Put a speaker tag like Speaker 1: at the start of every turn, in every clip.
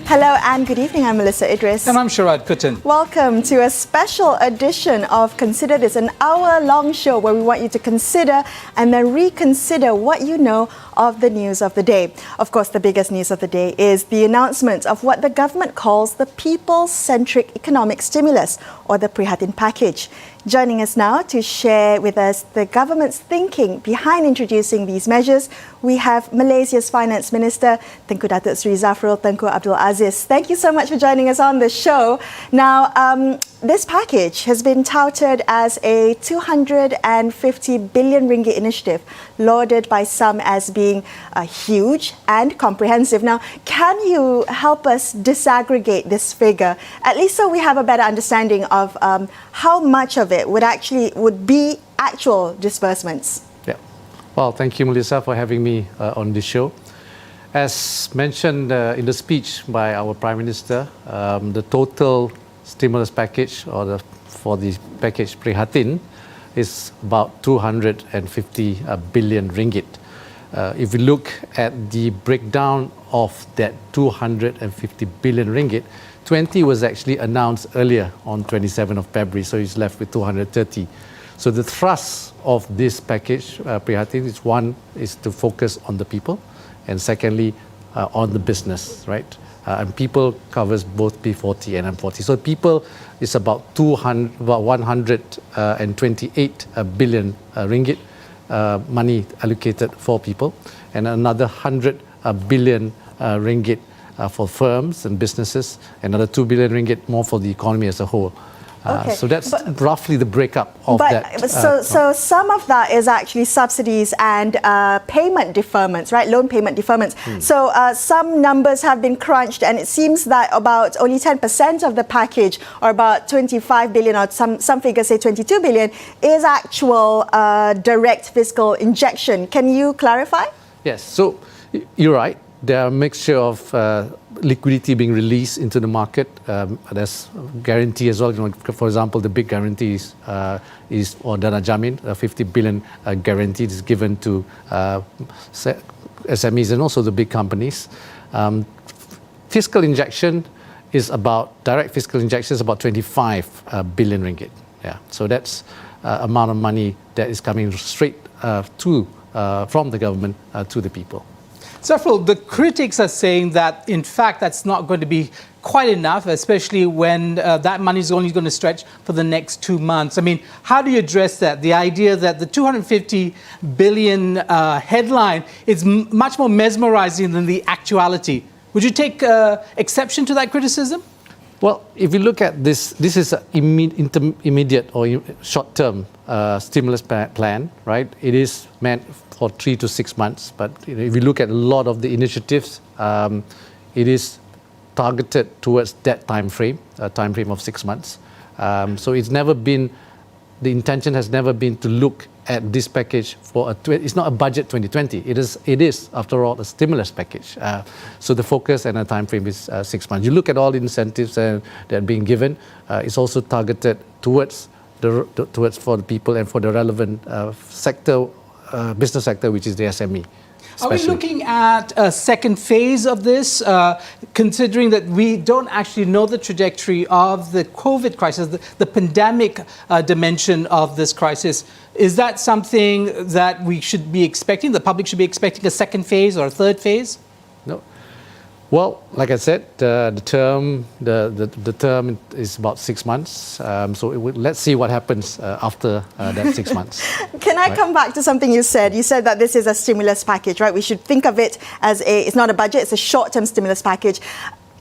Speaker 1: Hello and good evening. I'm Melissa Idris.
Speaker 2: And I'm Sharad Kuttan.
Speaker 1: Welcome to a special edition of Consider This, an hour-long show where we want you to consider and then reconsider what you know of the news of the day. Of course, the biggest news of the day is the announcement of what the government calls the People-Centric Economic Stimulus, or the Prihatin Package. Joining us now to share with us the government's thinking behind introducing these measures, we have Malaysia's Finance Minister, Tengku Dato Sri Zafrul Tengku Abdul Aziz. Thank you so much for joining us on the show. Now, this package has been touted as a 250 billion ringgit initiative, lauded by some as being huge and comprehensive. Now, can you help us disaggregate this figure, at least so we have a better understanding of how much of it would be actual disbursements?
Speaker 3: Yeah. Well, thank you, Melissa, for having me on this show. As mentioned in the speech by our Prime Minister, the total stimulus package for the package Prihatin is about 250 billion ringgit. If we look at the breakdown of that 250 billion ringgit, 20 was actually announced earlier on 27th of February, so it's left with 230. So the thrust of this package, Prihatin, is one, is to focus on the people, and secondly, on the business, right? And people covers both P40 and M40. So people is about 128 billion ringgit money allocated for people, and another 100 billion ringgit for firms and businesses, another 2 billion ringgit more for the economy as a whole.
Speaker 1: Okay.
Speaker 3: So that's roughly the breakup of that.
Speaker 1: So some of that is actually subsidies and payment deferments, right? Loan payment deferments. So some numbers have been crunched, and it seems that about only 10% of the package, or about 25 billion, or some figures say 22 billion, is actual direct fiscal injection. Can you clarify?
Speaker 3: Yes. So you're right. There are a mixture of liquidity being released into the market. There's guarantee as well. You know, for example, the big guarantee is or Dana Jamin, a 50 billion guarantee is given to SMEs and also the big companies. Fiscal injection is about, direct fiscal injection is about 25 billion ringgit. Yeah. So that's amount of money that is coming straight from the government to the people.
Speaker 2: Zafrul, the critics are saying that, in fact, that's not going to be quite enough, especially when that money is only going to stretch for the next 2 months. I mean, how do you address that? The idea that the 250 billion headline is much more mesmerizing than the actuality. Would you take exception to that criticism?
Speaker 3: Well, if you look at this, this is an immediate or short-term stimulus plan, right? It is meant for 3 to 6 months. But if you look at a lot of the initiatives, it is targeted towards that time frame, a time frame of 6 months. So it's never been, the intention has never been to look at this package for it's not a budget 2020. It is after all a stimulus package. So the focus and the time frame is 6 months. You look at all the incentives that are being given. It's also targeted towards for the people and for the relevant sector, business sector, which is the SME.
Speaker 2: Are we looking at a second phase of this, considering that we don't actually know the trajectory of the COVID crisis, the pandemic dimension of this crisis? Is that something that we should be expecting, the public should be expecting a second phase or a third phase?
Speaker 3: No. Well, like I said, the term is about 6 months. So let's see what happens after that 6 months.
Speaker 1: Can I come back to something you said? You said that this is a stimulus package, right? We should think of it as it's not a budget, it's a short-term stimulus package.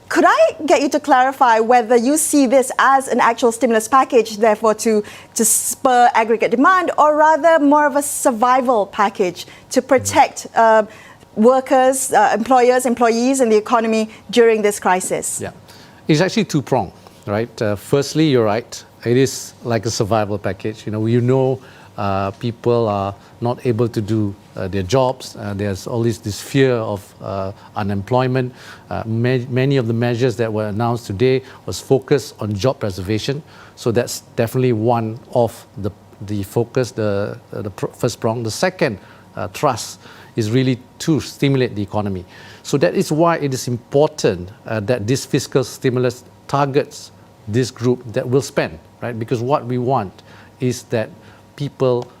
Speaker 1: Could I get you to clarify whether you see this as an actual stimulus package, therefore to spur aggregate demand, or rather more of a survival package to protect workers, employers, employees in the economy during this crisis?
Speaker 3: Yeah, it's actually two-pronged, right? Firstly, you're right. It is like a survival package. People are not able to do their jobs. There's always this fear of unemployment. Many of the measures that were announced today was focused on job preservation. So that's definitely one of the focus, the first prong. The second thrust is really to stimulate the economy. So that is why it is important that this fiscal stimulus targets this group that will spend, right? Because what we want is that people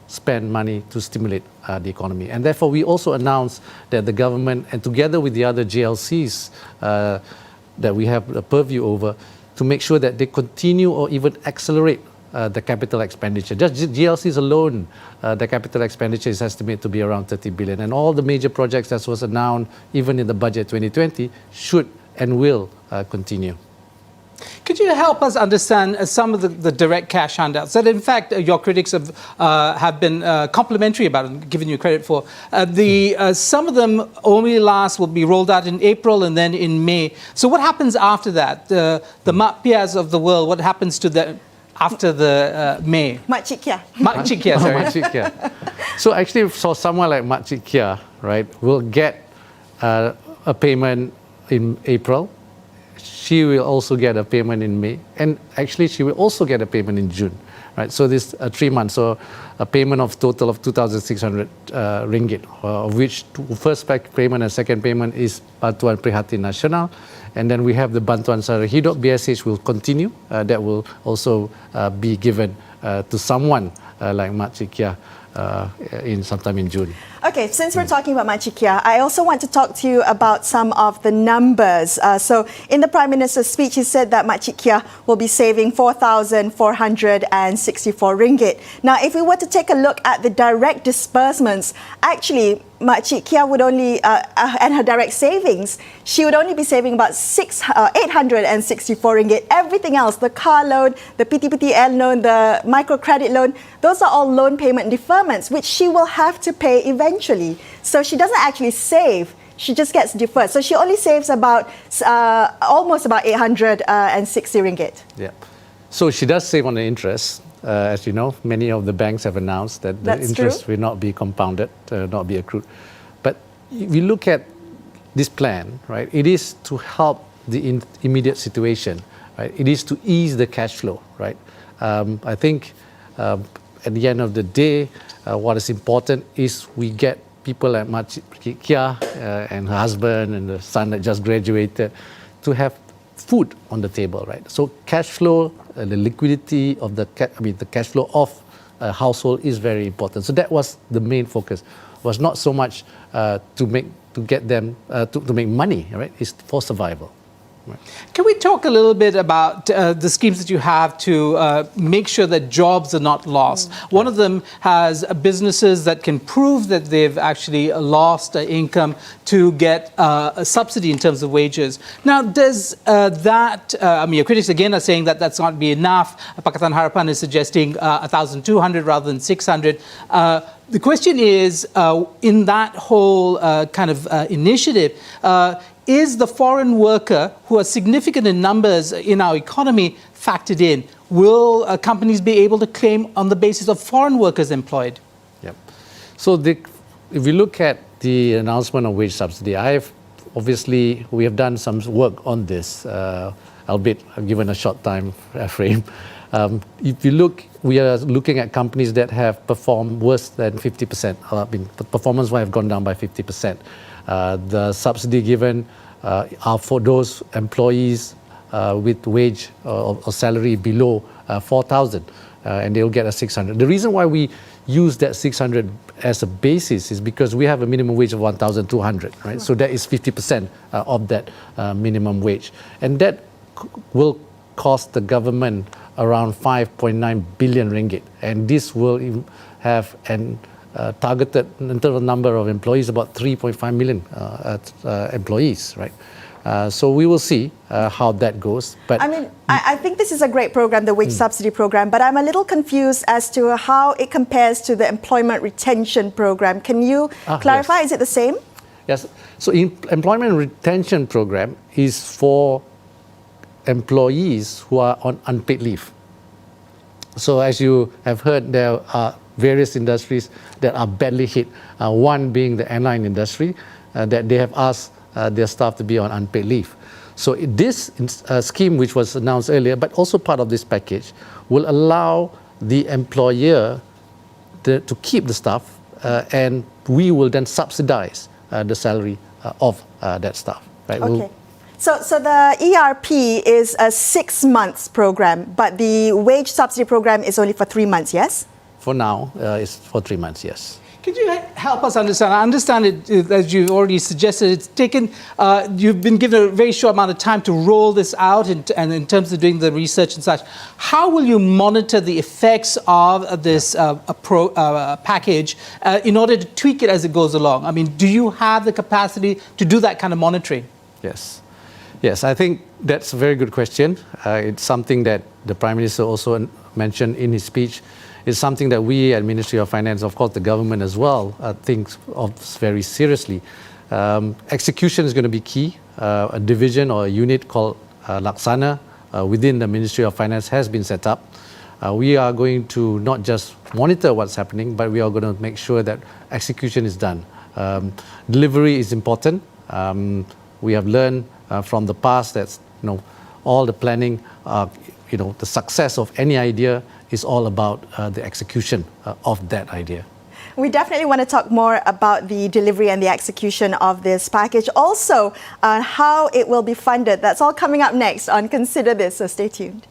Speaker 3: spend money to stimulate the economy. And therefore, we also announced that the government, and together with the other GLCs that we have a purview over, to make sure that they continue or even accelerate the capital expenditure. Just GLCs alone, the capital expenditure is estimated to be around 30 billion. And all the major projects that was announced, even in the budget 2020, should and will continue.
Speaker 2: Could you help us understand some of the direct cash handouts that, in fact, your critics have been complimentary about and given you credit for? Some of them only will be rolled out in April and then in May. So what happens after that? The Mak Pias of the world, what happens to them after the May?
Speaker 1: Makcik Kia.
Speaker 2: Makcik Kia, sorry.
Speaker 3: Makcik Kia. So actually, for someone like Makcik Kia, right, will get a payment in April. She will also get a payment in May, and actually she will also get a payment in June, right? So this 3 months, so a payment of total of 2,600 ringgit, of which first payment and second payment is Bantuan Prihatin Nasional, and then we have the Bantuan Sara Hidup, BSH will continue, that will also be given to someone like Makcik Kia sometime in June.
Speaker 1: Okay, since we're talking about Makcik Kia, I also want to talk to you about some of the numbers. So in the Prime Minister's speech, he said that Makcik Kia will be saving 4,464 ringgit. Now, if we were to take a look at the direct disbursements, actually, Makcik Kia would only, and her direct savings, she would only be saving about 864 ringgit. Everything else, the car loan, the PTPTN loan, the microcredit loan, those are all loan payment deferments, which she will have to pay eventually. So she doesn't actually save, she just gets deferred. So she only saves about almost about 860 ringgit.
Speaker 3: Yeah. So she does save on the interest. As you know, many of the banks have announced that the interest will not be compounded, not be accrued. But if you look at this plan, right, it is to help the immediate situation, right? It is to ease the cash flow, right? I think at the end of the day, what is important is we get people like Makcik Kia and her husband and the son that just graduated to have food on the table, right? So cash flow, the liquidity of the cash flow of a household is very important. So that was the main focus. Was not so much to make money, right? It's for survival. Right.
Speaker 2: Can we talk a little bit about the schemes that you have to make sure that jobs are not lost? One of them has businesses that can prove that they've actually lost income to get a subsidy in terms of wages. Now, does your critics again are saying that that's not be enough. Pakatan Harapan is suggesting 1,200 rather than 600. The question is, in that whole kind of initiative, is the foreign worker, who are significant in numbers in our economy, factored in? Will companies be able to claim on the basis of foreign workers employed?
Speaker 3: Yep. So if you look at the announcement of wage subsidy, we have done some work on this, albeit given a short time frame. If you look, we are looking at companies that have performed worse than 50%. Performance have gone down by 50%. The subsidy given are for those employees with wage or salary below 4,000, and they'll get a 600. The reason why we use that 600 as a basis is because we have a minimum wage of 1,200, right? So that is 50% of that minimum wage, and that will cost the government around 5.9 billion ringgit, and this will have an targeted in terms of number of employees, about 3.5 million employees, right? So we will see how that goes. But
Speaker 1: I think this is a great program, the wage subsidy program, but I'm a little confused as to how it compares to the employment retention program. Can you clarify? Yes. Is it the same?
Speaker 3: Yes. So employment retention program is for employees who are on unpaid leave. So as you have heard, there are various industries that are badly hit, one being the airline industry, that they have asked their staff to be on unpaid leave. So this scheme, which was announced earlier, but also part of this package, will allow the employer to keep the staff and we will then subsidize the salary of that staff. Right?
Speaker 1: Okay. So the ERP is a 6 months program, but the wage subsidy program is only for 3 months, yes?
Speaker 3: For now, it's for 3 months, yes.
Speaker 2: Could you help us understand? I understand it, as you've already suggested, it's taken, you've been given a very short amount of time to roll this out and in terms of doing the research and such. How will you monitor the effects of this package in order to tweak it as it goes along? I mean, do you have the capacity to do that kind of monitoring?
Speaker 3: Yes. Yes, I think that's a very good question. It's something that the Prime Minister also mentioned in his speech. It's something that we at Ministry of Finance, of course the government as well, thinks of very seriously. Execution is going to be key. A division or a unit called Laksana within the Ministry of Finance has been set up. We are going to not just monitor what's happening, but we are going to make sure that execution is done. Delivery is important. We have learned from the past that all the planning, the success of any idea is all about the execution of that idea.
Speaker 1: We definitely want to talk more about the delivery and the execution of this package. Also, how it will be funded. That's all coming up next on Consider This, so stay tuned.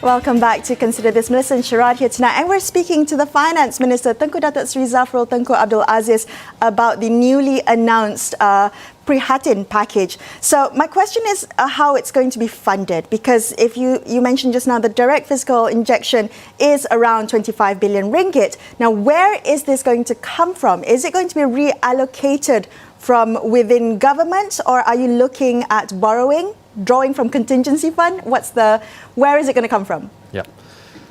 Speaker 1: Welcome back to Consider This. Melissa and Sharad here tonight, and we're speaking to the Finance Minister, Tengku Dato Sri Zafrul Tengku Abdul Aziz, about the newly announced Prihatin package. So my question is how it's going to be funded, because if you mentioned just now the direct fiscal injection is around 25 billion ringgit. Now, where is this going to come from? Is it going to be reallocated from within government, or are you looking at borrowing, drawing from contingency fund? Where is it going to come from?
Speaker 3: Yeah.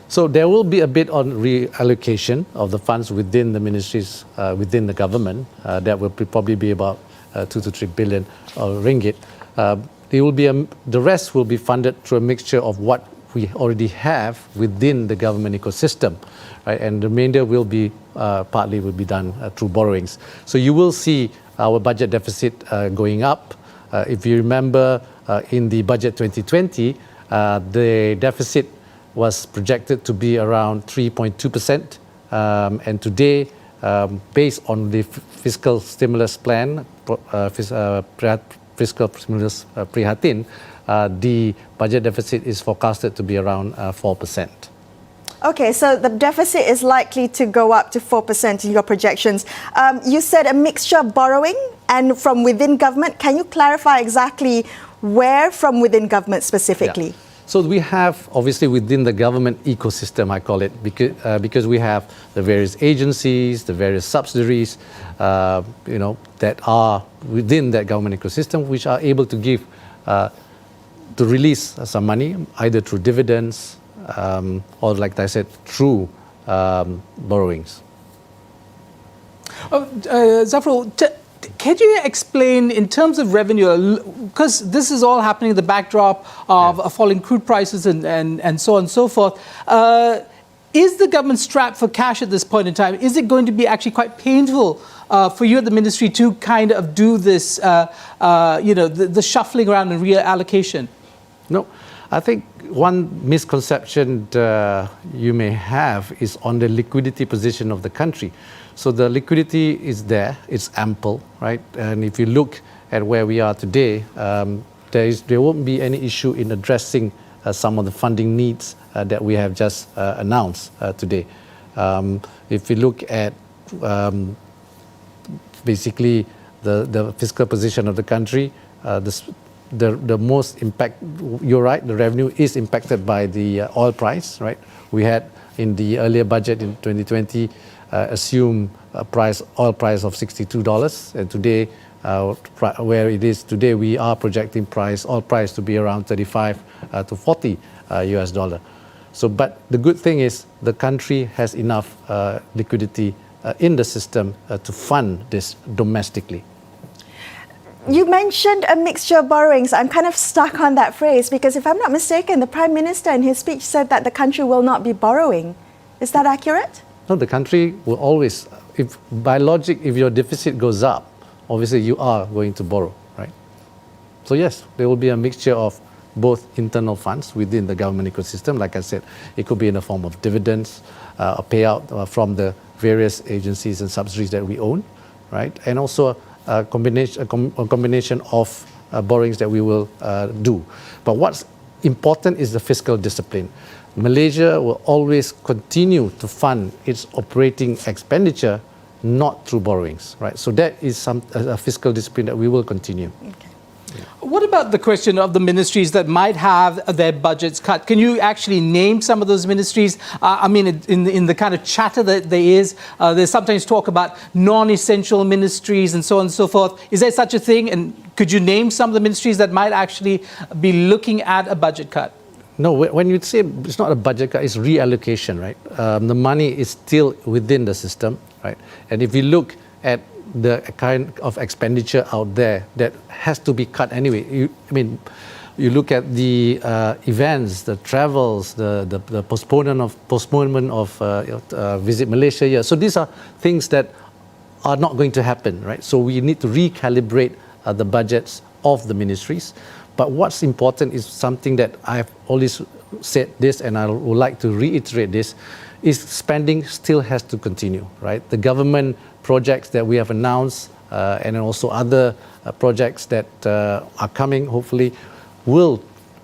Speaker 3: So there will be a bit on reallocation of the funds within the ministries, within the government. That will probably be about 2 to 3 billion ringgit. The rest will be funded through a mixture of what we already have within the government ecosystem, right? And the remainder will be partly will be done through borrowings. So you will see our budget deficit going up. If you remember, in the budget 2020, the deficit was projected to be around 3.2%, and today, based on the fiscal stimulus plan, fiscal stimulus Prihatin, the budget deficit is forecasted to be around 4%.
Speaker 1: Okay, so the deficit is likely to go up to 4% in your projections. You said a mixture of borrowing and from within government. Can you clarify exactly where from within government specifically?
Speaker 3: Yeah. So we have, obviously, within the government ecosystem, I call it, because we have the various agencies, the various subsidiaries, that are within that government ecosystem, which are able to give, to release some money, either through dividends, or, like I said, through borrowings.
Speaker 2: Zafrul, can you explain in terms of revenue, because this is all happening in the backdrop of falling crude prices and so on and so forth, Is the government strapped for cash at this point in time? Is it going to be actually quite painful for you at the ministry to kind of do this, the shuffling around and reallocation?
Speaker 3: No, I think one misconception you may have is on the liquidity position of the country. So the liquidity is there, it's ample, right? And if you look at where we are today, there won't be any issue in addressing some of the funding needs that we have just announced today. If you look at basically the fiscal position of the country, the most impact, you're right, the revenue is impacted by the oil price, right? We had in the earlier budget in 2020 assumed oil price of $62, and today where it is today, we are projecting oil price to be around 35 to 40 US dollar. So, but the good thing is the country has enough liquidity in the system to fund this domestically.
Speaker 1: You mentioned a mixture of borrowings. I'm kind of stuck on that phrase because if I'm not mistaken, the Prime Minister in his speech said that the country will not be borrowing. Is that accurate?
Speaker 3: No, the country will always, if by logic, if your deficit goes up, obviously you are going to borrow, right? So yes, there will be a mixture of both internal funds within the government ecosystem. Like I said, it could be in the form of dividends, a payout from the various agencies and subsidiaries that we own, right? And also a combination of borrowings that we will do. But what's important is the fiscal discipline. Malaysia will always continue to fund its operating expenditure, not through borrowings, right? So that is a fiscal discipline that we will continue.
Speaker 1: Okay.
Speaker 2: What about the question of the ministries that might have their budgets cut? Can you actually name some of those ministries? I mean, in the kind of chatter that there is, there's sometimes talk about non-essential ministries and so on and so forth. Is there such a thing? And could you name some of the ministries that might actually be looking at a budget cut?
Speaker 3: No, when you say it's not a budget cut, it's reallocation, right? The money is still within the system, right? And if you look at the kind of expenditure out there that has to be cut anyway. You look at the events, the travels, the postponement of Visit Malaysia here. So these are things that are not going to happen, right? So we need to recalibrate the budgets of the ministries. But what's important is something that I've always said this, and I would like to reiterate this, is spending still has to continue, right? The government projects that we have announced and also other projects that are coming, hopefully,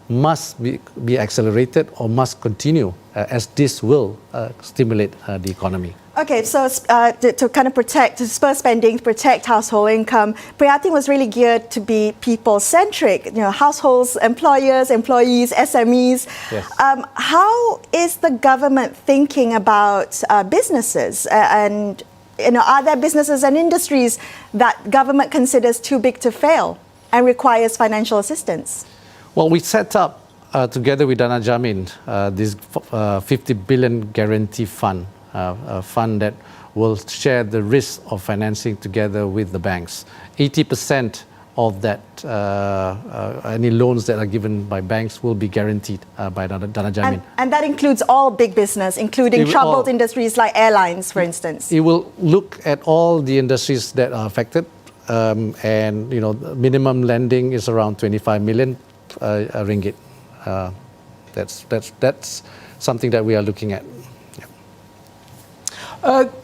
Speaker 3: must be accelerated or must continue as this will stimulate the economy.
Speaker 1: Okay, so to kind of to spur spending, protect household income, Prihatin was really geared to be people-centric, households, employers, employees, SMEs.
Speaker 3: Yes.
Speaker 1: How is the government thinking about businesses and are there businesses and industries that government considers too big to fail and requires financial assistance?
Speaker 3: Well, we set up together with Dana Jamin this 50 billion guarantee fund. A fund that will share the risk of financing together with the banks. 80% of that, any loans that are given by banks will be guaranteed by Dana Jamin.
Speaker 1: And that includes all big business, including troubled industries like airlines, for instance.
Speaker 3: It will look at all the industries that are affected, and minimum lending is around 25 million ringgit. That's something that we are looking at.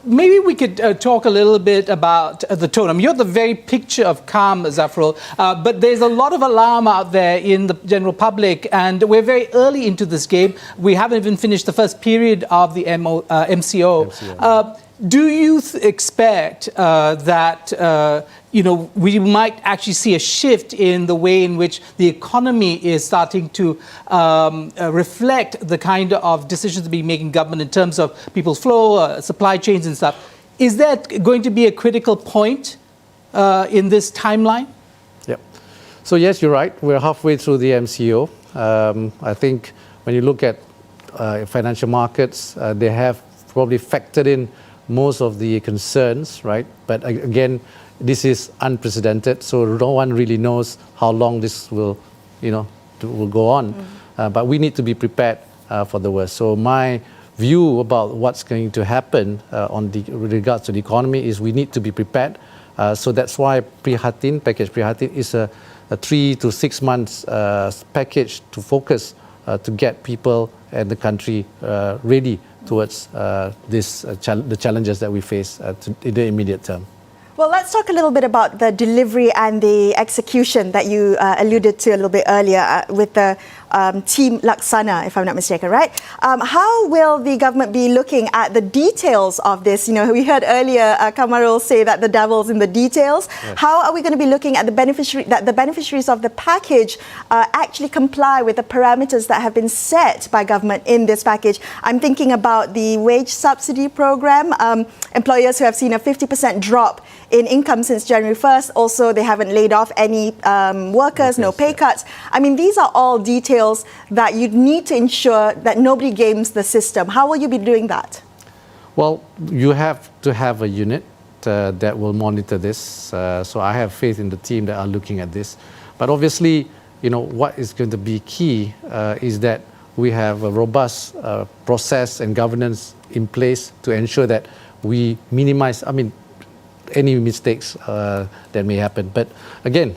Speaker 2: Maybe we could talk a little bit about the tone. I mean, you're the very picture of calm, Zafrul, but there's a lot of alarm out there in the general public, and we're very early into this game. We haven't even finished the first period of the MCO. Do you expect that we might actually see a shift in the way in which the economy is starting to reflect the kind of decisions being made in government in terms of people's flow, supply chains and stuff? Is that going to be a critical point in this timeline?
Speaker 3: Yep. So yes, you're right. We're halfway through the MCO. I think when you look at financial markets, they have probably factored in most of the concerns, right? But again, this is unprecedented, so no one really knows how long this will go on. But we need to be prepared for the worst. So my view about what's going to happen with regards to the economy is we need to be prepared. So that's why package Prihatin is a 3 to 6 months package to focus to get people and the country ready towards the challenges that we face in the immediate term.
Speaker 1: Well, let's talk a little bit about the delivery and the execution that you alluded to a little bit earlier with the team Laksana, if I'm not mistaken, right? How will the government be looking at the details of this? You know, we heard earlier Kamarul say that the devil's in the details. Yes. How are we going to be looking at the beneficiaries of the package actually comply with the parameters that have been set by government in this package? I'm thinking about the wage subsidy program. Employers who have seen a 50% drop in income since January 1st. Also, they haven't laid off any workers, no pay cuts. I mean, these are all details that you need to ensure that nobody games the system. How will you be doing that?
Speaker 3: Well, you have to have a unit that will monitor this. So I have faith in the team that are looking at this. But obviously, you know, what is going to be key is that we have a robust process and governance in place to ensure that we minimize, any mistakes that may happen. But again,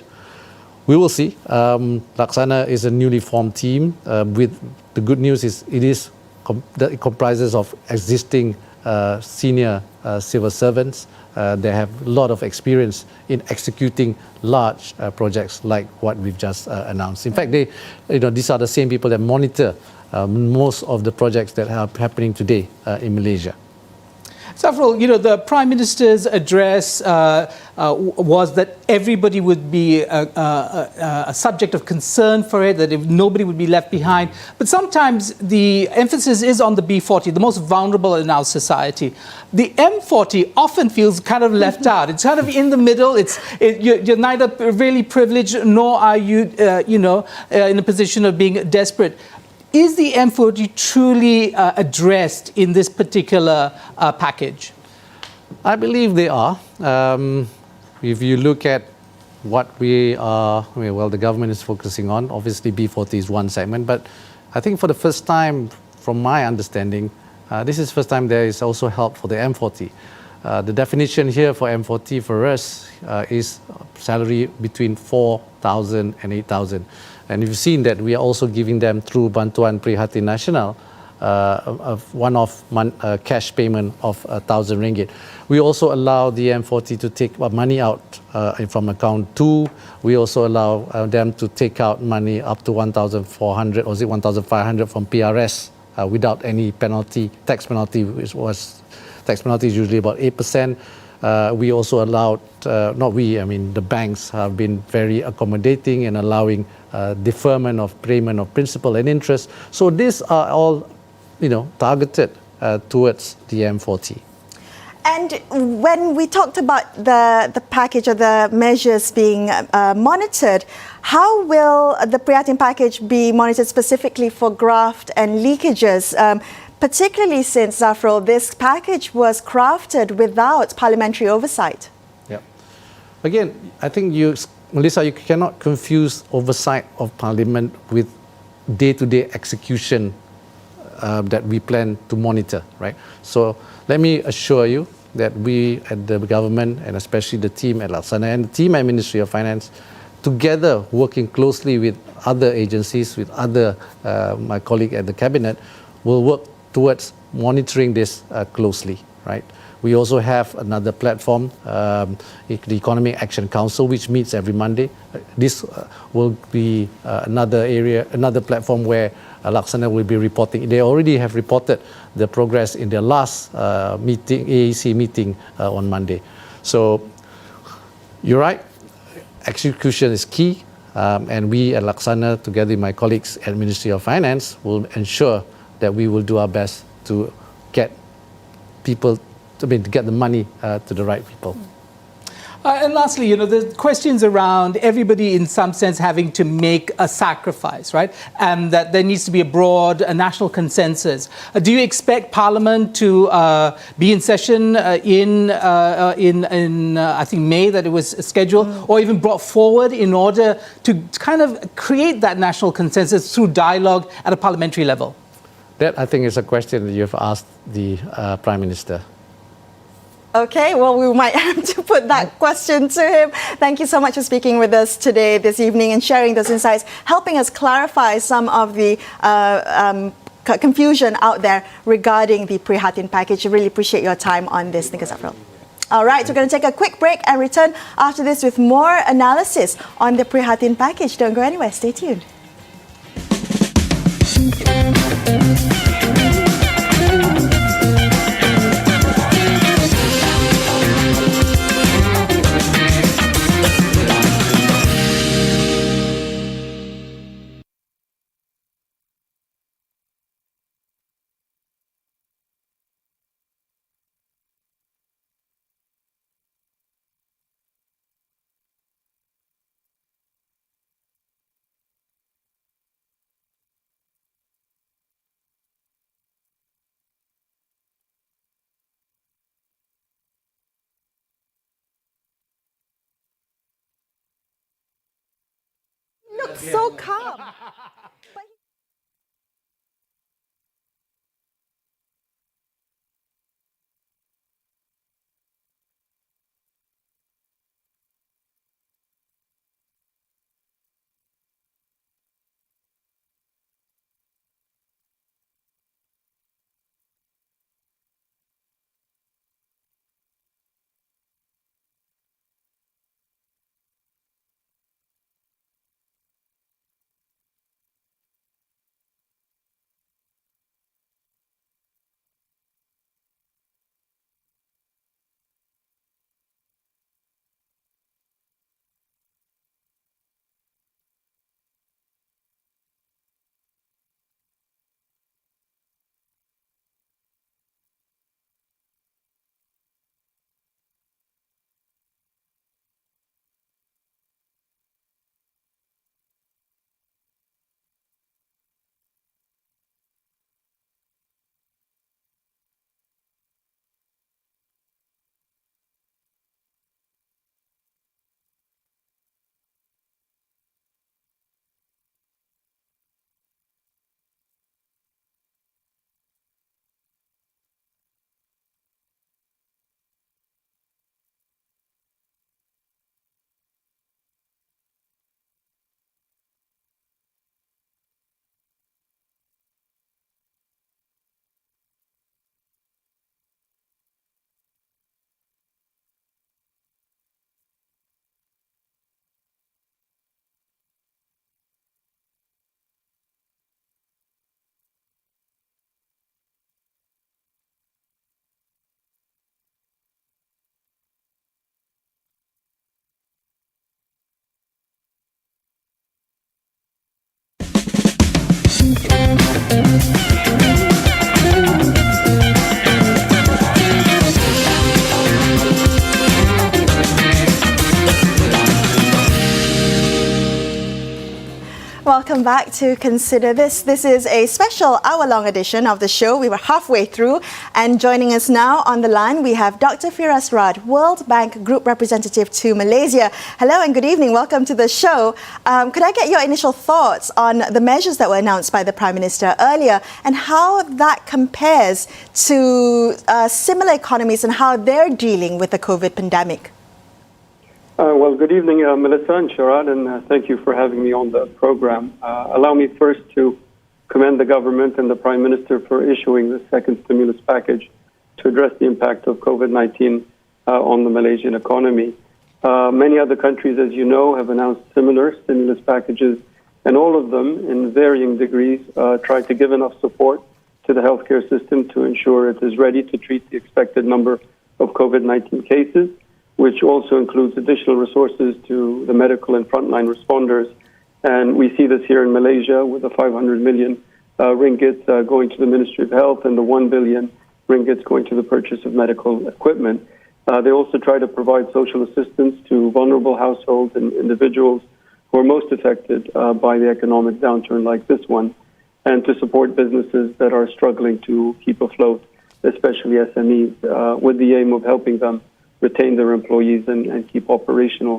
Speaker 3: we will see. Laksana is a newly formed team. With the good news is it comprises of existing senior civil servants. They have a lot of experience in executing large projects like what we've just announced. In fact, these are the same people that monitor most of the projects that are happening today in Malaysia.
Speaker 2: Zafrul, you know, the Prime Minister's address was that everybody would be a subject of concern for it, that if nobody would be left behind. But sometimes the emphasis is on the B40, the most vulnerable in our society. The M40 often feels kind of left out. It's kind of in the middle. You're neither really privileged nor are you, in a position of being desperate. Is the M40 truly addressed in this particular package?
Speaker 3: I believe they are. If you look at what the government is focusing on, obviously B40 is one segment, but I think for the first time, from my understanding, this is the first time there is also help for the M40. The definition here for M40 for us is salary between 4,000 and 8,000. And you've seen that we are also giving them through Bantuan Prihatin Nasional a one-off cash payment of 1,000 ringgit. We also allow the M40 to take money out from account 2. We also allow them to take out money up to 1,400 or 1,500 from PRS without any penalty, tax penalty, tax penalty is usually about 8%. We also allowed, the banks have been very accommodating and allowing deferment of payment of principal and interest. So these are all, targeted towards the M40.
Speaker 1: And when we talked about the package or the measures being monitored, how will the Prihatin package be monitored specifically for graft and leakages? Particularly since, Zafrul, this package was crafted without parliamentary oversight.
Speaker 3: Yeah. Again, I think Melissa, you cannot confuse oversight of Parliament with day-to-day execution that we plan to monitor, right? So let me assure you that we at the government, and especially the team at Laksana and the team at Ministry of Finance, together working closely with other agencies, with my colleague at the Cabinet, will work towards monitoring this closely, right? We also have another platform, the Economic Action Council, which meets every Monday. This will be another platform where Laksana will be reporting. They already have reported the progress in their last AAC meeting on Monday. So you're right, execution is key, and we at Laksana, together with my colleagues at Ministry of Finance, will ensure that we will do our best to get people, to get the money to the right people.
Speaker 2: And lastly, the questions around everybody in some sense having to make a sacrifice, right? And that there needs to be a national consensus. Do you expect Parliament to be in session in I think May, that it was scheduled, or even brought forward in order to kind of create that national consensus through dialogue at a parliamentary level?
Speaker 3: That, I think, is a question that you've asked the Prime Minister.
Speaker 1: Okay, well, we might have to put that question to him. Thank you so much for speaking with us today, this evening, and sharing those insights, helping us clarify some of the confusion out there regarding the Prihatin package. I really appreciate your time on this. Thank you, Zafrul. All right, we're going to take a quick break and return after this with more analysis on the Prihatin package. Don't go anywhere. Stay tuned. Look so calm. Welcome back to Consider This. This is a special hour-long edition of the show. We were halfway through, and joining us now on the line, we have Dr. Firas Rad, World Bank Group Representative to Malaysia. Hello and good evening. Welcome to the show. Could I get your initial thoughts on the measures that were announced by the Prime Minister earlier and how that compares to similar economies and how they're dealing with the COVID pandemic?
Speaker 4: Well, good evening, Melissa and Sharad, and thank you for having me on the program. Allow me first to commend the government and the Prime Minister for issuing the second stimulus package to address the impact of COVID-19 on the Malaysian economy. Many other countries, as you know, have announced similar stimulus packages, and all of them, in varying degrees, try to give enough support to the healthcare system to ensure it is ready to treat the expected number of COVID-19 cases, which also includes additional resources to the medical and frontline responders. And we see this here in Malaysia with the 500 million ringgit going to the Ministry of Health and the 1 billion ringgits going to the purchase of medical equipment. They also try to provide social assistance to vulnerable households and individuals who are most affected by the economic downturn like this one, and to support businesses that are struggling to keep afloat, especially SMEs, with the aim of helping them retain their employees and keep operational.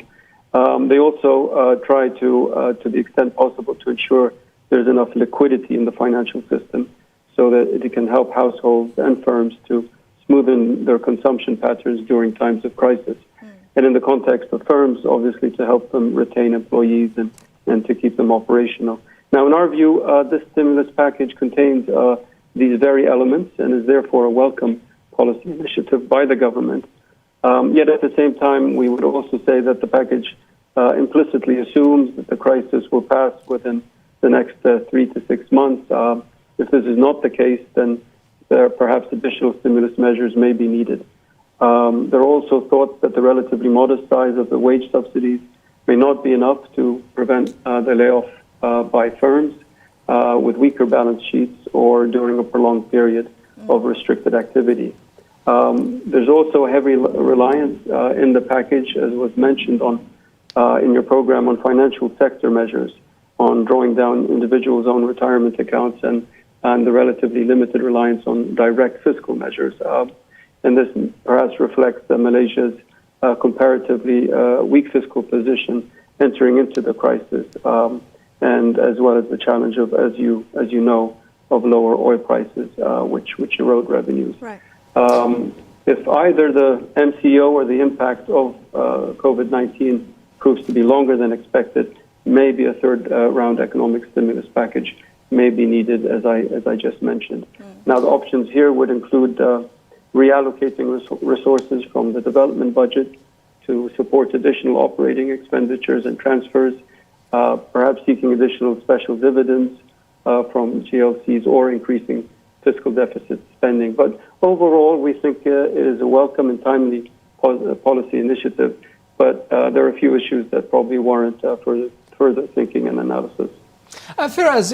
Speaker 4: They also try to the extent possible, to ensure there's enough liquidity in the financial system so that it can help households and firms to smoothen their consumption patterns during times of crisis. And in the context of firms, obviously, to help them retain employees and to keep them operational. Now, in our view, this stimulus package contains these very elements and is therefore a welcome policy initiative by the government. Yet at the same time, we would also say that the package implicitly assumes that the crisis will pass within the next 3 to 6 months. If this is not the case, then perhaps additional stimulus measures may be needed. There are also thoughts that the relatively modest size of the wage subsidies may not be enough to prevent the layoff by firms with weaker balance sheets or during a prolonged period of restricted activity. There's also a heavy reliance in the package, as was mentioned in your program, on financial sector measures, on drawing down individuals' own retirement accounts and the relatively limited reliance on direct fiscal measures. And this perhaps reflects Malaysia's comparatively weak fiscal position entering into the crisis, and as well as the challenge of, as you know, of lower oil prices, which erode revenues.
Speaker 1: Right.
Speaker 4: If either the MCO or the impact of COVID-19 proves to be longer than expected, maybe a third round economic stimulus package may be needed, as I just mentioned. Now, the options here would include reallocating resources from the development budget to support additional operating expenditures and transfers, perhaps seeking additional special dividends from GLCs or increasing fiscal deficit spending. But overall, we think it is a welcome and timely policy initiative, but there are a few issues that probably warrant further thinking and analysis.
Speaker 2: Firas,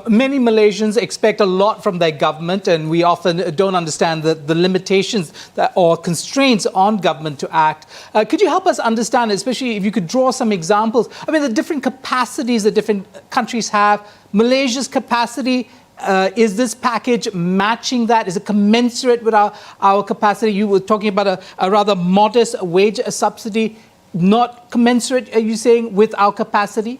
Speaker 2: many Malaysians expect a lot from their government, and we often don't understand the limitations or constraints on government to act. Could you help us understand, especially if you could draw some examples? I mean, the different capacities that different countries have. Malaysia's capacity, is this package matching that? Is it commensurate with our capacity? You were talking about a rather modest wage subsidy, not commensurate, are you saying, with our capacity?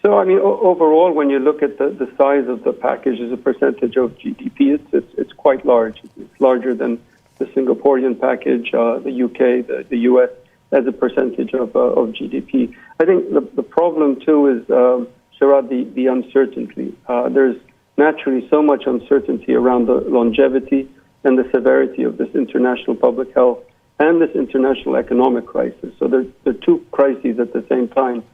Speaker 4: So, I mean, overall, when you look at the size of the package as a percentage of GDP, it's quite large. It's larger than the Singaporean package, the UK, the US, as a percentage of GDP. I think the problem, too, is, Sharad, the uncertainty. There's naturally so much uncertainty around the longevity and the severity of this international public health and this international economic crisis. So there are two crises at the same time.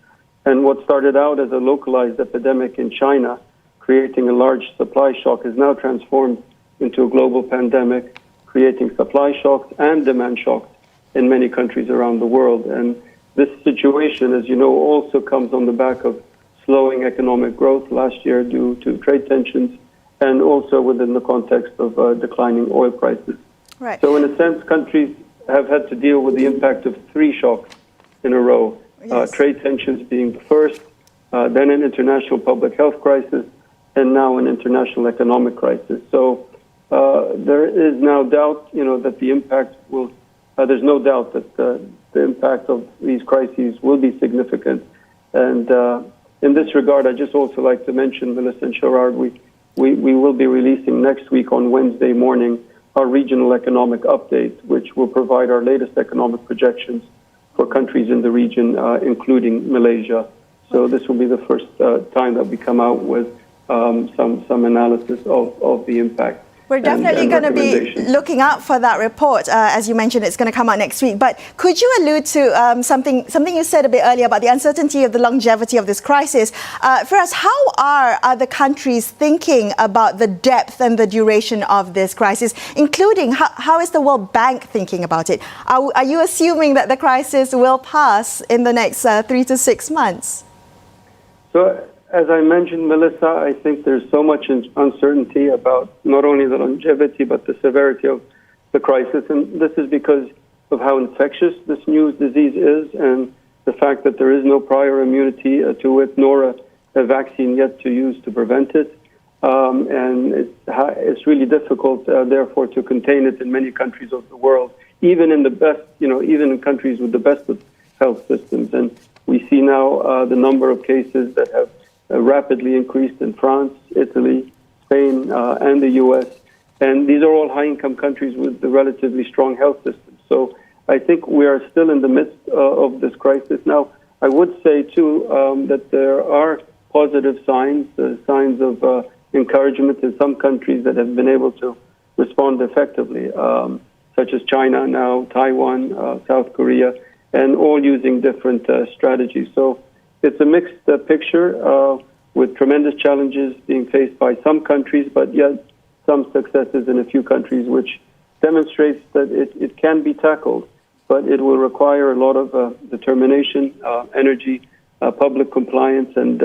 Speaker 4: And what started out as a localized epidemic in China, creating a large supply shock, is now transformed into a global pandemic, creating supply shocks and demand shocks in many countries around the world. And this situation, as you know, also comes on the back of slowing economic growth last year due to trade tensions and also within the context of declining oil prices.
Speaker 1: Right.
Speaker 4: So in a sense, countries have had to deal with the impact of three shocks in a row.
Speaker 1: Yes.
Speaker 4: Trade tensions being the first, then an international public health crisis, and now an international economic crisis. So there is now doubt, that the impact will. There's no doubt that the impact of these crises will be significant. And in this regard, I just also like to mention, Melissa and Sharad, we will be releasing next week on Wednesday morning our regional economic update, which will provide our latest economic projections for countries in the region, including Malaysia. So this will be the first time that we come out with some analysis of the impact.
Speaker 1: We're definitely going to be looking out for that report. As you mentioned, it's going to come out next week. But could you allude to something you said a bit earlier about the uncertainty of the longevity of this crisis? For us, how are other countries thinking about the depth and the duration of this crisis, including how is the World Bank thinking about it? Are you assuming that the crisis will pass in the next 3 to 6 months?
Speaker 4: So, as I mentioned, Melissa, I think there's so much uncertainty about not only the longevity but the severity of the crisis. And this is because of how infectious this new disease is and the fact that there is no prior immunity to it, nor a vaccine yet to use to prevent it. And it's really difficult, therefore, to contain it in many countries of the world, even in the best, even in countries with the best of health systems. And we see now the number of cases that have rapidly increased in France, Italy, Spain, and the U.S. And these are all high-income countries with a relatively strong health systems. So I think we are still in the midst of this crisis. Now, I would say, too, that there are positive signs, signs of encouragement in some countries that have been able to respond effectively, such as China now, Taiwan, South Korea, and all using different strategies. So it's a mixed picture with tremendous challenges being faced by some countries, but yet some successes in a few countries, which demonstrates that it can be tackled, but it will require a lot of determination, energy, public compliance, and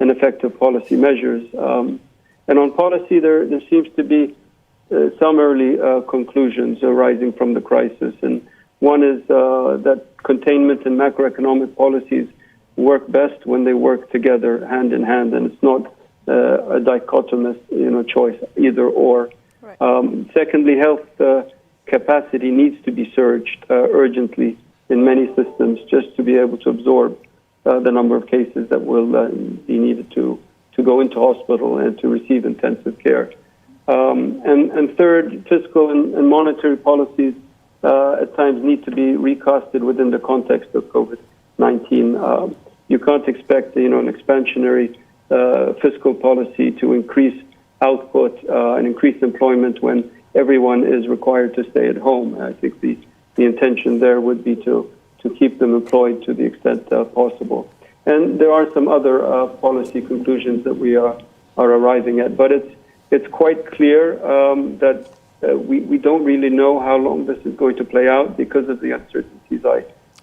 Speaker 4: effective policy measures. And on policy, there seems to be some early conclusions arising from the crisis. And one is that containment and macroeconomic policies work best when they work together, hand in hand, and it's not a dichotomous, choice, either or. Right. Secondly, health capacity needs to be surged urgently in many systems just to be able to absorb the number of cases that will be needed to go into hospital and to receive intensive care. And third, fiscal and monetary policies at times need to be recasted within the context of COVID-19. You can't expect, an expansionary fiscal policy to increase output and increase employment when everyone is required to stay at home. I think the intention there would be to keep them employed to the extent possible. And there are some other policy conclusions that we are arriving at, but it's quite clear that we don't really know how long this is going to play out because of the uncertainties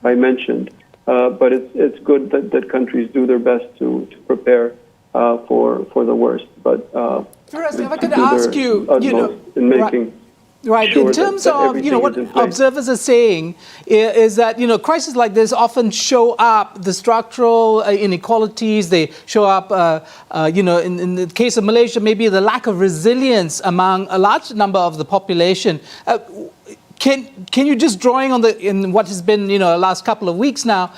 Speaker 4: I mentioned. But it's good that countries do their best to prepare for the worst. But
Speaker 2: Firas, if I could ask you,
Speaker 4: in making.
Speaker 2: Right.
Speaker 4: Sure,
Speaker 2: in terms of, what observers are saying is that, crises like this often show up the structural inequalities. They show up, in the case of Malaysia, maybe the lack of resilience among a large number of the population. Can you just drawing on in what has been, the last couple of weeks now,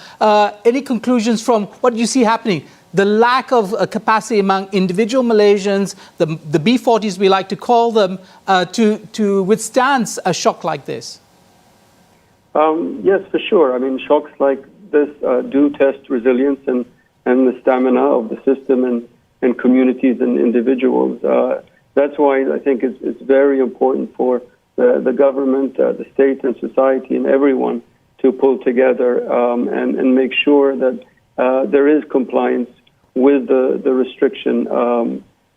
Speaker 2: any conclusions from what you see happening? The lack of capacity among individual Malaysians, the B40s we like to call them, to withstand a shock like this?
Speaker 4: Yes, for sure. I mean, shocks like this do test resilience and the stamina of the system and communities and individuals. That's why I think it's very important for the government, the state and society and everyone to pull together and make sure that there is compliance with the restriction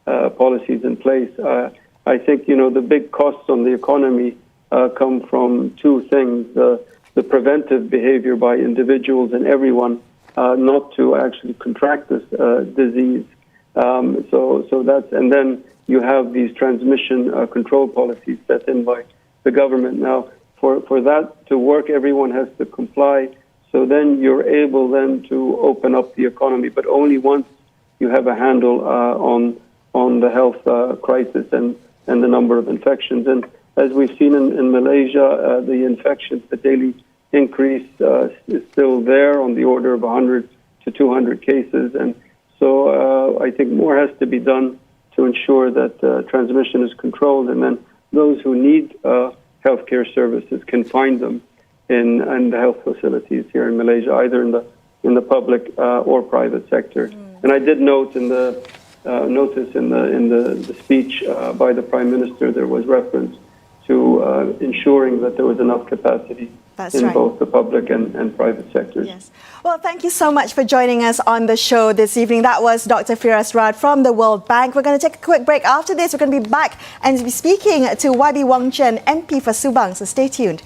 Speaker 4: policies in place. I think, the big costs on the economy come from two things. The preventive behavior by individuals and everyone not to actually contract this disease. So that's, and then you have these transmission control policies set in by the government. Now, for that to work, everyone has to comply. So then you're able then to open up the economy, but only once you have a handle on the health crisis and the number of infections. And as we've seen in Malaysia, the infections, the daily increase is still there on the order of 100 to 200 cases. And so I think more has to be done to ensure that transmission is controlled, and then those who need healthcare services can find them in the health facilities here in Malaysia, either in the public or private sector. And I did note in the notice in the speech by the Prime Minister, there was reference to ensuring that there was enough capacity in both the public and private sectors.
Speaker 1: Yes. Well, thank you so much for joining us on the show this evening. That was Dr. Firas Rad from the World Bank. We're going to take a quick break. After this, we're going to be back and be speaking to YB Wong Chen, MP for Subang. So stay tuned.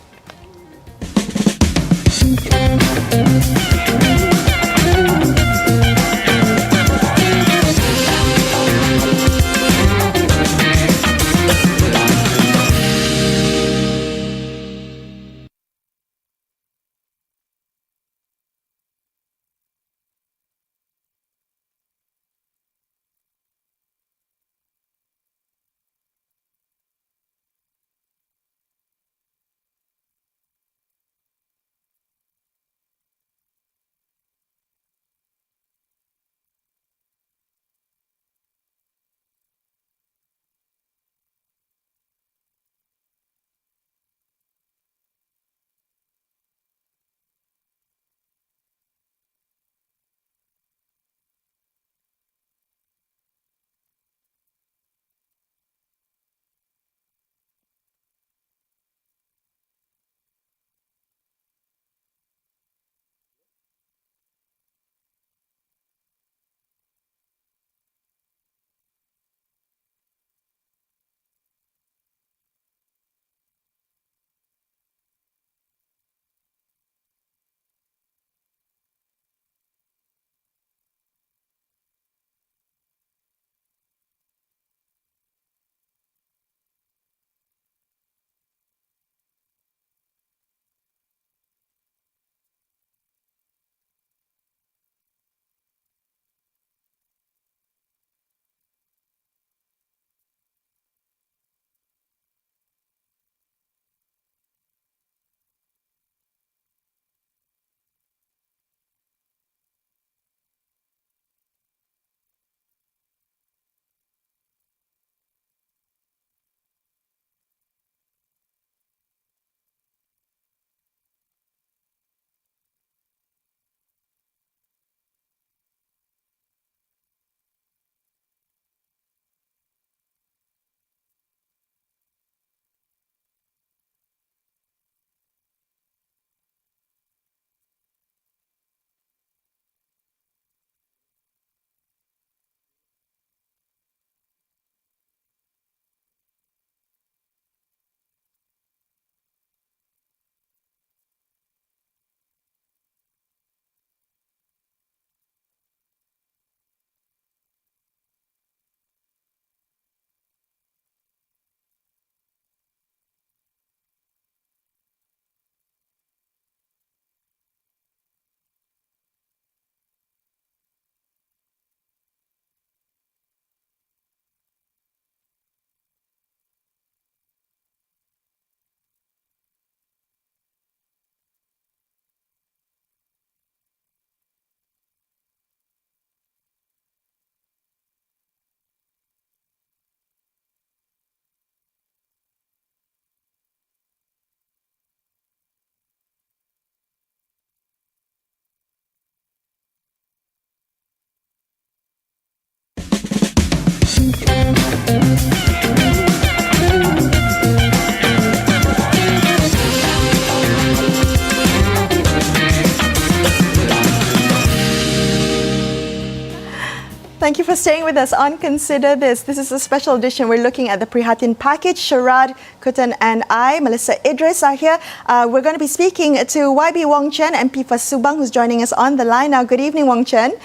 Speaker 1: Thank you for staying with us on Consider This. This is a special edition. We're looking at the Prihatin package. Sharad, Kutan and I, Melissa Idris, are here. We're going to be speaking to YB Wong Chen, MP for Subang, who's joining us on the line now. Good evening, Wong Chen.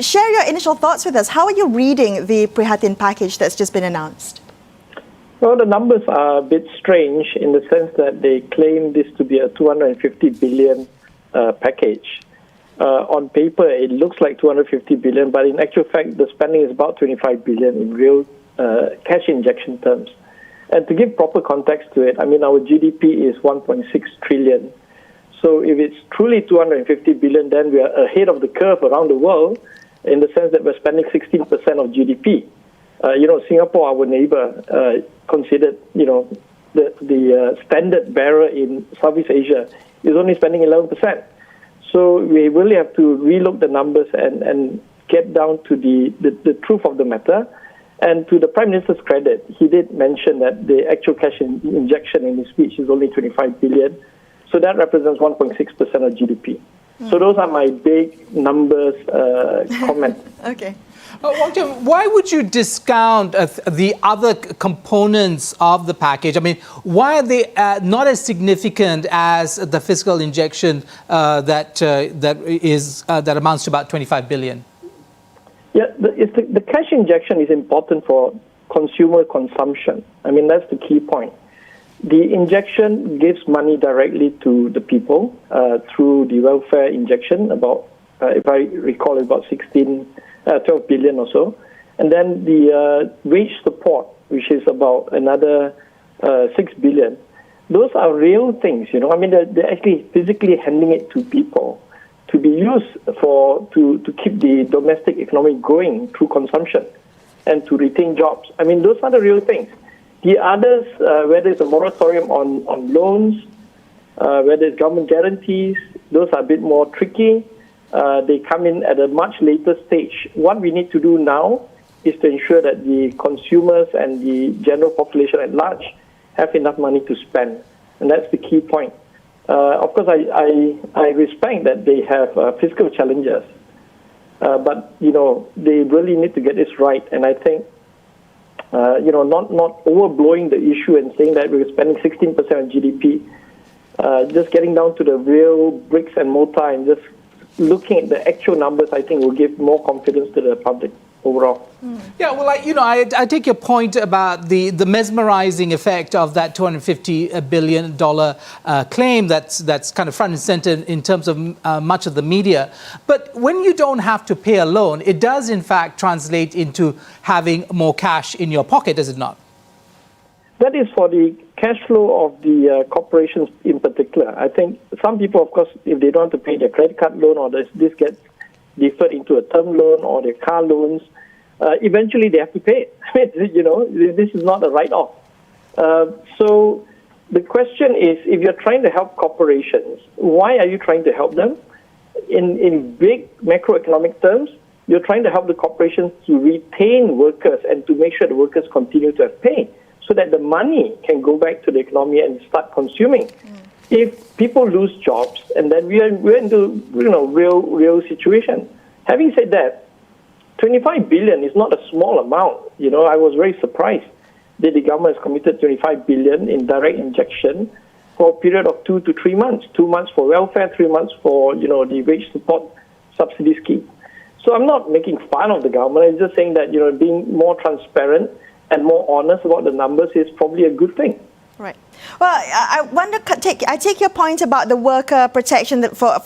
Speaker 1: Share your initial thoughts with us. How are you reading the Prihatin package that's just been announced?
Speaker 5: Well, the numbers are a bit strange in the sense that they claim this to be a 250 billion package. On paper, it looks like 250 billion, but in actual fact, the spending is about 25 billion in real cash injection terms. And to give proper context to it, I mean, our GDP is 1.6 trillion. So if it's truly 250 billion, then we are ahead of the curve around the world in the sense that we're spending 16% of GDP. Singapore, our neighbor, considered, the standard bearer in Southeast Asia is only spending 11%. So we really have to relook the numbers and get down to the truth of the matter. And to the Prime Minister's credit, he did mention that the actual cash injection in his speech is only 25 billion. So that represents 1.6% of GDP. So those are my big numbers comments.
Speaker 1: Okay.
Speaker 2: Wong Chen, why would you discount the other components of the package? I mean, why are they not as significant as the fiscal injection that amounts to about 25 billion?
Speaker 5: Yeah, the cash injection is important for consumer consumption. I mean, that's the key point. The injection gives money directly to the people through the welfare injection, about, if I recall, about 12 billion or so. And then the wage support, which is about another 6 billion. Those are real things, I mean, they're actually physically handing it to people to be used to keep the domestic economy going through consumption and to retain jobs. I mean, those are the real things. The others, whether it's a moratorium on loans, whether it's government guarantees, those are a bit more tricky. They come in at a much later stage. What we need to do now is to ensure that the consumers and the general population at large have enough money to spend. And that's the key point. Of course, I respect that they have fiscal challenges. But, they really need to get this right. And I think, not overblowing the issue and saying that we're spending 16% of GDP, just getting down to the real bricks and mortar and just looking at the actual numbers, I think, will give more confidence to the public overall.
Speaker 2: Yeah, well, I take your point about the mesmerizing effect of that $250 billion claim that's kind of front and center in terms of much of the media. But when you don't have to pay a loan, it does, in fact, translate into having more cash in your pocket, does it not?
Speaker 5: That is for the cash flow of the corporations in particular. I think some people, of course, if they don't have to pay their credit card loan or this gets deferred into a term loan or their car loans, eventually they have to pay it. This is not a write-off. So the question is, if you're trying to help corporations, why are you trying to help them? In big macroeconomic terms, you're trying to help the corporations to retain workers and to make sure the workers continue to have pay, so that the money can go back to the economy and start consuming. If people lose jobs, and then we're into real situation. Having said that, 25 billion is not a small amount. I was very surprised that the government has committed 25 billion in direct injection for a period of 2 to 3 months. 2 months for welfare, 3 months for the wage support subsidy scheme. So I'm not making fun of the government. I'm just saying that being more transparent and more honest about the numbers is probably a good thing.
Speaker 1: Right. Well, I take your point about the worker protection for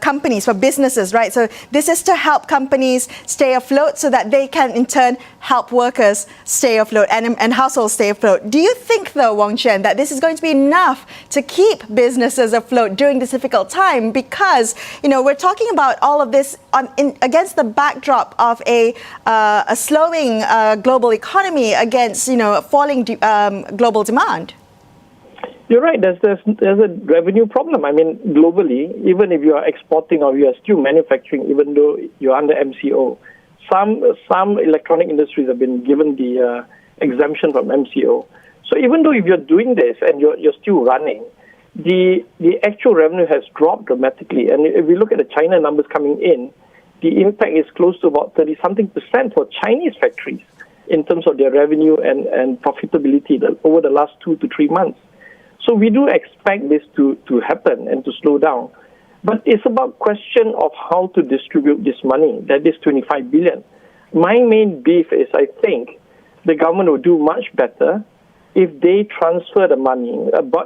Speaker 1: companies, for businesses, right? So this is to help companies stay afloat so that they can in turn help workers stay afloat and households stay afloat. Do you think, though, Wong Chen, that this is going to be enough to keep businesses afloat during this difficult time? Because, we're talking about all of this against the backdrop of a slowing global economy, against, falling global demand.
Speaker 5: You're right. There's a revenue problem. I mean, globally, even if you are exporting or you are still manufacturing, even though you're under MCO, some electronic industries have been given the exemption from MCO. So even though if you're doing this and you're still running, the actual revenue has dropped dramatically. And if we look at the China numbers coming in, the impact is close to about 30-something% for Chinese factories in terms of their revenue and profitability over the last 2 to 3 months. So we do expect this to happen and to slow down. But it's about question of how to distribute this money, that is 25 billion. My main beef is I think the government will do much better if they transfer the money,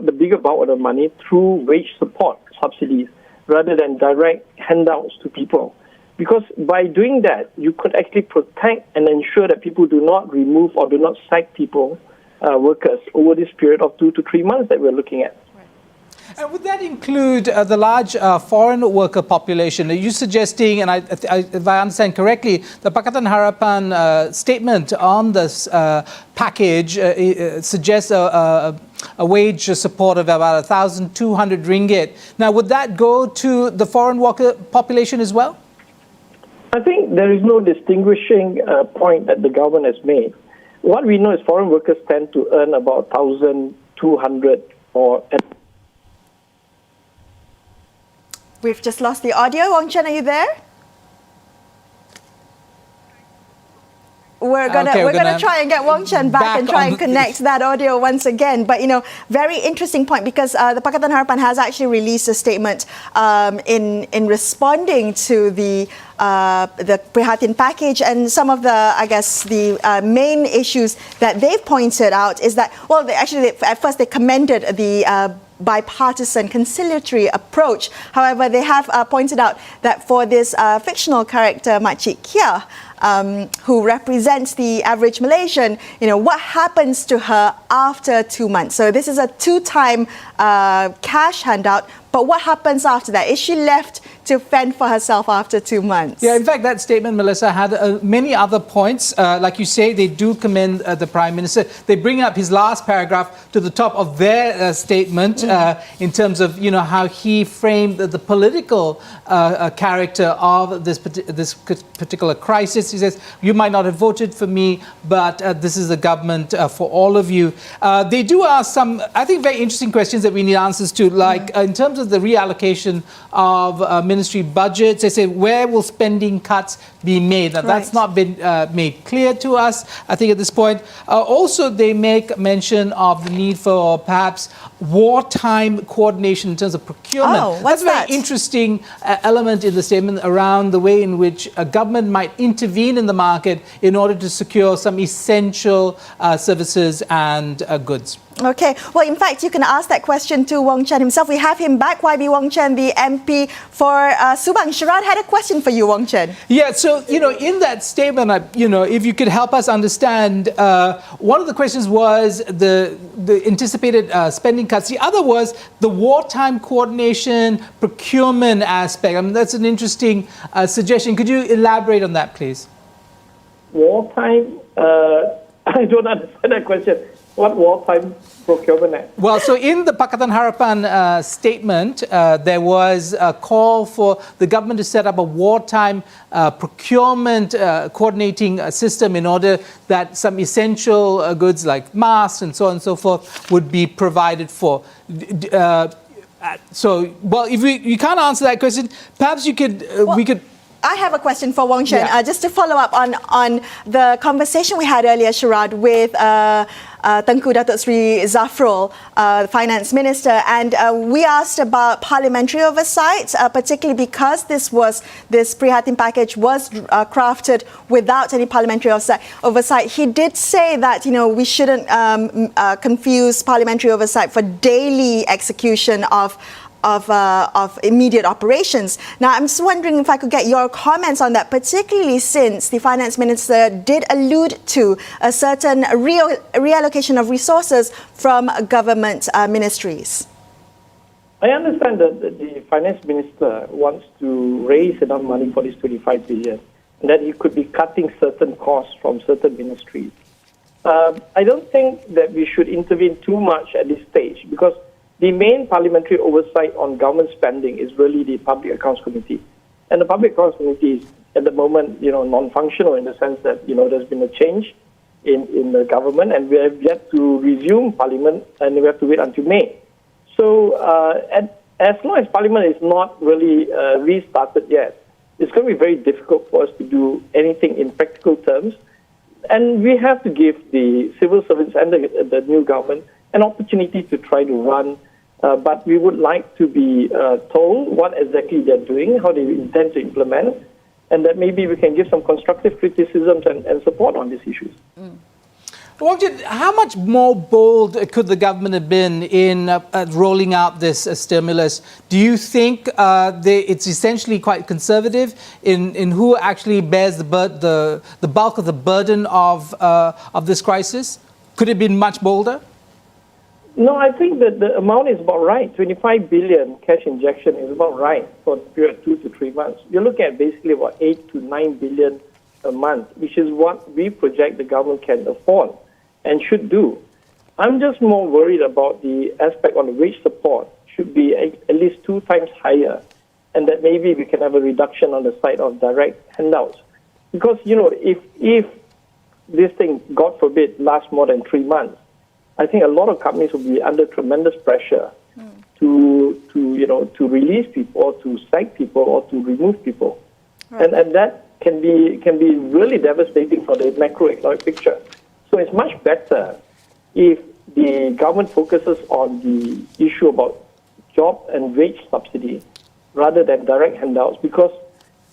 Speaker 5: the bigger bulk of the money, through wage support subsidies rather than direct handouts to people. Because by doing that, you could actually protect and ensure that people do not remove or do not sack people, workers, over this period of 2 to 3 months that we're looking at.
Speaker 2: And would that include the large foreign worker population? Are you suggesting, and if I understand correctly, the Pakatan Harapan statement on this package suggests a wage support of about 1,200 ringgit. Now, would that go to the foreign worker population as well?
Speaker 5: I think there is no distinguishing point that the government has made. What we know is foreign workers tend to earn about 1,200 or...
Speaker 1: We've just lost the audio. Wong Chen, are you there? We're gonna try and get Wong Chen back and try and connect that audio once again. But very interesting point, because the Pakatan Harapan has actually released a statement in responding to the Prihatin package, and some of the main issues that they've pointed out is that at first they commended the bipartisan conciliatory approach. However, they have pointed out that for this fictional character Makcik Kia, who represents the average Malaysian, what happens to her after 2 months? So this is a 2-time cash handout, but what happens after that? Is she left to fend for herself after 2 months?
Speaker 2: Yeah, in fact, that statement, Melissa, had many other points. Like you say, they do commend the Prime Minister. They bring up his last paragraph to the top of their statement in terms of, how he framed the political character of this particular crisis. He says, you might not have voted for me, but this is a government for all of you. They do ask some, I think, very interesting questions that we need answers to, like in terms of the reallocation of ministry budgets. They say, where will spending cuts be made? Now, that's not been made clear to us, I think, at this point. Also, they make mention of the need for perhaps wartime coordination in terms of procurement.
Speaker 1: Oh, what's
Speaker 2: that's a very interesting element in the statement around the way in which a government might intervene in the market in order to secure some essential services and goods.
Speaker 1: Okay. Well, in fact, you can ask that question to Wong Chen himself. We have him back. YB Wong Chen, the MP for Subang. Sharad had a question for you, Wong Chen.
Speaker 2: Yeah, so, in that statement, if you could help us understand, one of the questions was the anticipated spending cuts. The other was the wartime coordination procurement aspect. I mean, that's an interesting suggestion. Could you elaborate on that, please?
Speaker 5: Wartime? I don't understand that question. What wartime procurement act?
Speaker 2: Well, so in the Pakatan Harapan statement, there was a call for the government to set up a wartime procurement coordinating system in order that some essential goods like masks and so on and so forth would be provided for. If you can't answer that question, perhaps we could...
Speaker 1: I have a question for Wong Chen, just to follow up on the conversation we had earlier, Sharad, with Tengku Dato Sri Zafrul, Finance Minister, and we asked about parliamentary oversight, particularly because this Prihatin package was crafted without any parliamentary oversight. He did say that we shouldn't confuse parliamentary oversight for daily execution of immediate operations. Now, I'm just wondering if I could get your comments on that, particularly since the Finance Minister did allude to a certain reallocation of resources from government ministries.
Speaker 5: I understand that the Finance Minister wants to raise enough money for this 25 billion, and that he could be cutting certain costs from certain ministries. I don't think that we should intervene too much at this stage, because the main parliamentary oversight on government spending is really the Public Accounts Committee. And the Public Accounts Committee is, at the moment, non-functional in the sense that, there's been a change in the government, and we have yet to resume Parliament, and we have to wait until May. So as long as Parliament is not really restarted yet, it's going to be very difficult for us to do anything in practical terms. And we have to give the civil servants and the new government an opportunity to try to run. But we would like to be told what exactly they're doing, how they intend to implement, and that maybe we can give some constructive criticisms and support on these issues.
Speaker 2: How much more bold could the government have been in rolling out this stimulus? Do you think it's essentially quite conservative in who actually bears the bulk of the burden of this crisis? Could it have been much bolder?
Speaker 5: No, I think that the amount is about right. 25 billion cash injection is about right for a period of 2 to 3 months. You're looking at basically about 8 to 9 billion a month, which is what we project the government can afford and should do. I'm just more worried about the aspect on the wage support should be at least 2 times higher, and that maybe we can have a reduction on the side of direct handouts. Because, if this thing, God forbid, lasts more than 3 months, I think a lot of companies will be under tremendous pressure to release people, or to sack people, or to remove people, right. and that can be really devastating for the macroeconomic picture. So it's much better if the government focuses on the issue about job and wage subsidy rather than direct handouts, because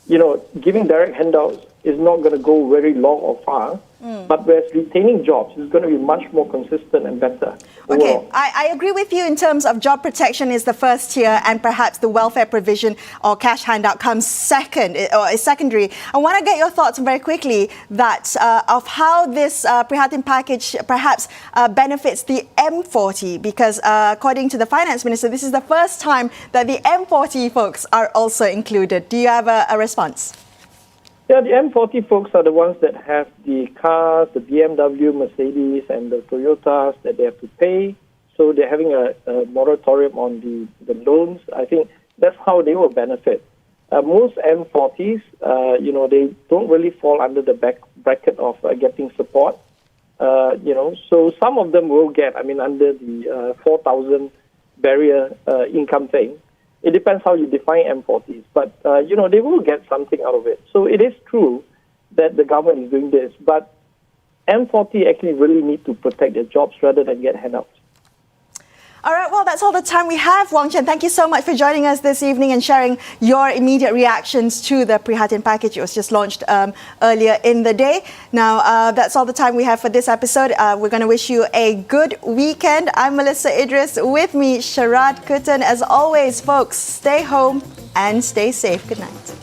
Speaker 5: giving direct handouts is not going to go very long or far. But whereas retaining jobs is going to be much more consistent and better.
Speaker 1: Okay, I agree with you in terms of job protection is the first tier, and perhaps the welfare provision or cash handout comes second or is secondary. I want to get your thoughts very quickly of how this Prihatin package perhaps benefits the M40, because according to the finance minister, this is the first time that the M40 folks are also included. Do you have a response?
Speaker 5: Yeah, the M40 folks are the ones that have the cars, the BMW, Mercedes, and the Toyotas that they have to pay. So they're having a moratorium on the loans. I think that's how they will benefit. Most M40s, they don't really fall under the bracket of getting support. So some of them will get, under the 4,000 barrier income thing. It depends how you define M40s, but, they will get something out of it. So it is true that the government is doing this, but M40 actually really need to protect their jobs rather than get handouts.
Speaker 1: All right, well, that's all the time we have. Wong Chen, thank you so much for joining us this evening and sharing your immediate reactions to the Prihatin package. It was just launched earlier in the day. Now, that's all the time we have for this episode. We're going to wish you a good weekend. I'm Melissa Idris. With me, Sharad Kutan. As always, folks, stay home and stay safe. Good night.